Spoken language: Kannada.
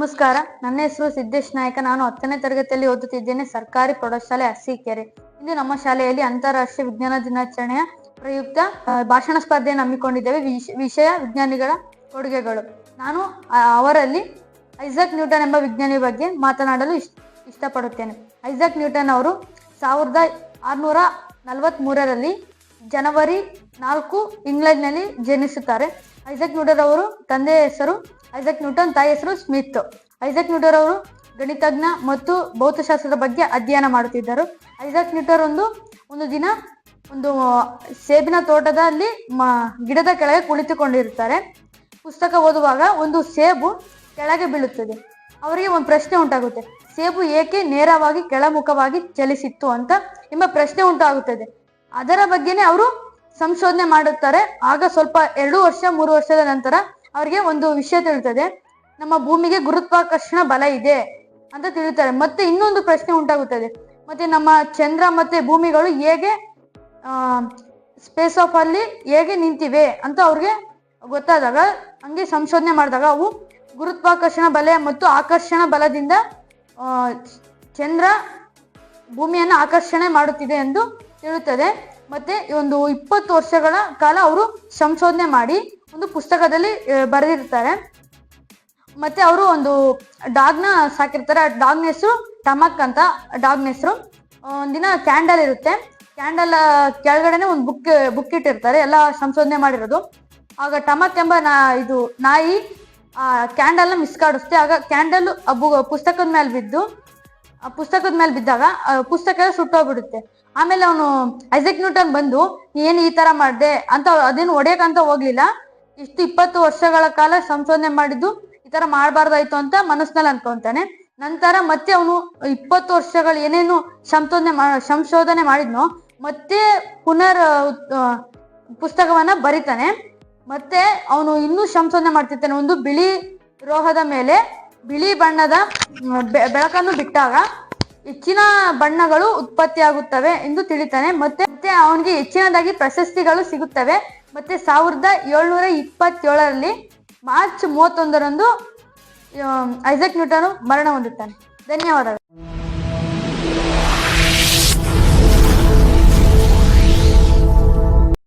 ನಮಸ್ಕಾರ. ನನ್ನ ಹೆಸರು ಸಿದ್ದೇಶ್ ನಾಯಕ. ನಾನು 10ನೇ ತರಗತಿಯಲ್ಲಿ ಓದುತ್ತಿದ್ದೇನೆ, ಸರ್ಕಾರಿ ಪ್ರೌಢಶಾಲೆ ಅರಸೀಕೆರೆ. ಇಂದು ನಮ್ಮ ಶಾಲೆಯಲ್ಲಿ ಅಂತಾರಾಷ್ಟ್ರೀಯ ವಿಜ್ಞಾನ ದಿನಾಚರಣೆಯ ಪ್ರಯುಕ್ತ ಭಾಷಣ ಸ್ಪರ್ಧೆಯನ್ನು ಹಮ್ಮಿಕೊಂಡಿದ್ದೇವೆ. ವಿಷಯ ವಿಜ್ಞಾನಿಗಳ ಕೊಡುಗೆಗಳು. ನಾನು ಅವರಲ್ಲಿ ಐಸಾಕ್ ನ್ಯೂಟನ್ ಎಂಬ ವಿಜ್ಞಾನಿ ಬಗ್ಗೆ ಮಾತನಾಡಲು ಇಷ್ಟಪಡುತ್ತೇನೆ. ಐಸಾಕ್ ನ್ಯೂಟನ್ ಅವರು 1643ರಲ್ಲಿ ಜನವರಿ 4 ಇಂಗ್ಲೆಂಡ್ನಲ್ಲಿ ಜನಿಸುತ್ತಾರೆ. ಐಸಾಕ್ ನ್ಯೂಟನ್ ಅವರು ತಂದೆಯ ಹೆಸರು ಐಸಾಕ್ ನ್ಯೂಟನ್, ತಾಯಿ ಹೆಸರು ಸ್ಮಿತ್. ಐಸಾಕ್ ನ್ಯೂಟನ್ ಅವರು ಗಣಿತಜ್ಞ ಮತ್ತು ಭೌತಶಾಸ್ತ್ರದ ಬಗ್ಗೆ ಅಧ್ಯಯನ ಮಾಡುತ್ತಿದ್ದರು. ಐಸಾಕ್ ನ್ಯೂಟನ್ ಒಂದು ದಿನ ಒಂದು ಸೇಬಿನ ತೋಟದಲ್ಲಿ ಗಿಡದ ಕೆಳಗೆ ಕುಳಿತುಕೊಂಡಿರುತ್ತಾರೆ. ಪುಸ್ತಕ ಓದುವಾಗ ಒಂದು ಸೇಬು ಕೆಳಗೆ ಬೀಳುತ್ತದೆ. ಅವರಿಗೆ ಒಂದು ಪ್ರಶ್ನೆ ಉಂಟಾಗುತ್ತೆ, ಸೇಬು ಏಕೆ ನೇರವಾಗಿ ಕೆಳಮುಖವಾಗಿ ಚಲಿಸಿತ್ತು ಎಂಬ ಪ್ರಶ್ನೆ ಉಂಟಾಗುತ್ತದೆ. ಅದರ ಬಗ್ಗೆನೇ ಅವರು ಸಂಶೋಧನೆ ಮಾಡುತ್ತಾರೆ. ಆಗ ಸ್ವಲ್ಪ 2-3 ವರ್ಷದ ನಂತರ ಅವರಿಗೆ ಒಂದು ವಿಷಯ ತಿಳಿಯುತ್ತದೆ, ನಮ್ಮ ಭೂಮಿಗೆ ಗುರುತ್ವಾಕರ್ಷಣ ಬಲ ಇದೆ ಅಂತ ತಿಳಿಯುತ್ತಾರೆ. ಮತ್ತೆ ಇನ್ನೊಂದು ಪ್ರಶ್ನೆ ಉಂಟಾಗುತ್ತದೆ, ಮತ್ತೆ ನಮ್ಮ ಚಂದ್ರ ಮತ್ತೆ ಭೂಮಿಗಳು ಹೇಗೆ ಸ್ಪೇಸ್ ಆಫ್ ಅಲ್ಲಿ ಹೇಗೆ ನಿಂತಿವೆ ಅಂತ ಅವ್ರಿಗೆ ಗೊತ್ತಾದಾಗ, ಹಂಗೆ ಸಂಶೋಧನೆ ಮಾಡಿದಾಗ ಅವು ಗುರುತ್ವಾಕರ್ಷಣ ಬಲ ಮತ್ತು ಆಕರ್ಷಣ ಬಲದಿಂದ ಚಂದ್ರ ಭೂಮಿಯನ್ನು ಆಕರ್ಷಣೆ ಮಾಡುತ್ತಿದೆ ಎಂದು ತಿಳಿಯುತ್ತದೆ. ಮತ್ತೆ ಒಂದು 20 ವರ್ಷಗಳ ಕಾಲ ಅವರು ಸಂಶೋಧನೆ ಮಾಡಿ ಒಂದು ಪುಸ್ತಕದಲ್ಲಿ ಬರೆದಿರ್ತಾರೆ. ಮತ್ತೆ ಅವರು ಒಂದು ಡಾಗ್ನ ಸಾಕಿರ್ತಾರೆ. ಆ ಡಾಗ್ನ ಹೆಸರು ಟಮಕ್ ಅಂತ. ಡಾಗ್ನ ಹೆಸರು ಒಂದಿನ ಕ್ಯಾಂಡಲ್ ಇರುತ್ತೆ. ಕ್ಯಾಂಡಲ್ ಕೆಳಗಡೆನೆ ಒಂದು ಬುಕ್ ಇಟ್ಟಿರ್ತಾರೆ, ಎಲ್ಲ ಸಂಶೋಧನೆ ಮಾಡಿರೋದು. ಆಗ ಟಮಕ್ ಎಂಬ ನಾಯಿ ಆ ಕ್ಯಾಂಡಲ್ನ ಮಿಸ್ಕಾಡಿಸುತ್ತೆ. ಆಗ ಕ್ಯಾಂಡಲ್ ಪುಸ್ತಕದ ಮೇಲೆ ಬಿದ್ದಾಗ ಪುಸ್ತಕ ಸುಟ್ಟೋಗ್ಬಿಡುತ್ತೆ. ಆಮೇಲೆ ಅವನು ಐಸಾಕ್ ನ್ಯೂಟನ್ ಬಂದು ಏನು ಈ ತರ ಮಾಡಿದೆ ಅಂತ ಅದೇನು ಹೊಡೆಯಕಂತ ಹೋಗ್ಲಿಲ್ಲ. 20 ವರ್ಷಗಳ ಕಾಲ ಸಂಶೋಧನೆ ಮಾಡಿದ್ದು ಈ ತರ ಮಾಡಬಾರ್ದಾಯ್ತು ಅಂತ ಮನಸ್ಸಿನಲ್ಲಿ ಅನ್ಕೊಂತಾನೆ. ನಂತರ ಮತ್ತೆ ಅವನು 20 ವರ್ಷಗಳು ಏನೇನು ಸಂಶೋಧನೆ ಮಾಡಿದ್ನೋ ಮತ್ತೆ ಪುಸ್ತಕವನ್ನ ಬರಿತಾನೆ. ಮತ್ತೆ ಅವನು ಇನ್ನೂ ಸಂಶೋಧನೆ ಮಾಡ್ತಿರ್ತಾನೆ. ಒಂದು ಬಿಳಿ ಲೋಹದ ಮೇಲೆ ಬಿಳಿ ಬಣ್ಣದ ಬೆಳಕನ್ನು ಬಿಟ್ಟಾಗ ಹೆಚ್ಚಿನ ಬಣ್ಣಗಳು ಉತ್ಪತ್ತಿಯಾಗುತ್ತವೆ ಎಂದು ತಿಳಿತಾನೆ. ಮತ್ತೆ ಅವನಿಗೆ ಹೆಚ್ಚಿನದಾಗಿ ಪ್ರಶಸ್ತಿಗಳು ಸಿಗುತ್ತವೆ. ಮತ್ತೆ 1727ರಲ್ಲಿ ಮಾರ್ಚ್ 31ರಂದು ಐಸಾಕ್ ನ್ಯೂಟನ್ ಮರಣ ಹೊಂದುತ್ತಾನೆ. ಧನ್ಯವಾದಗಳು.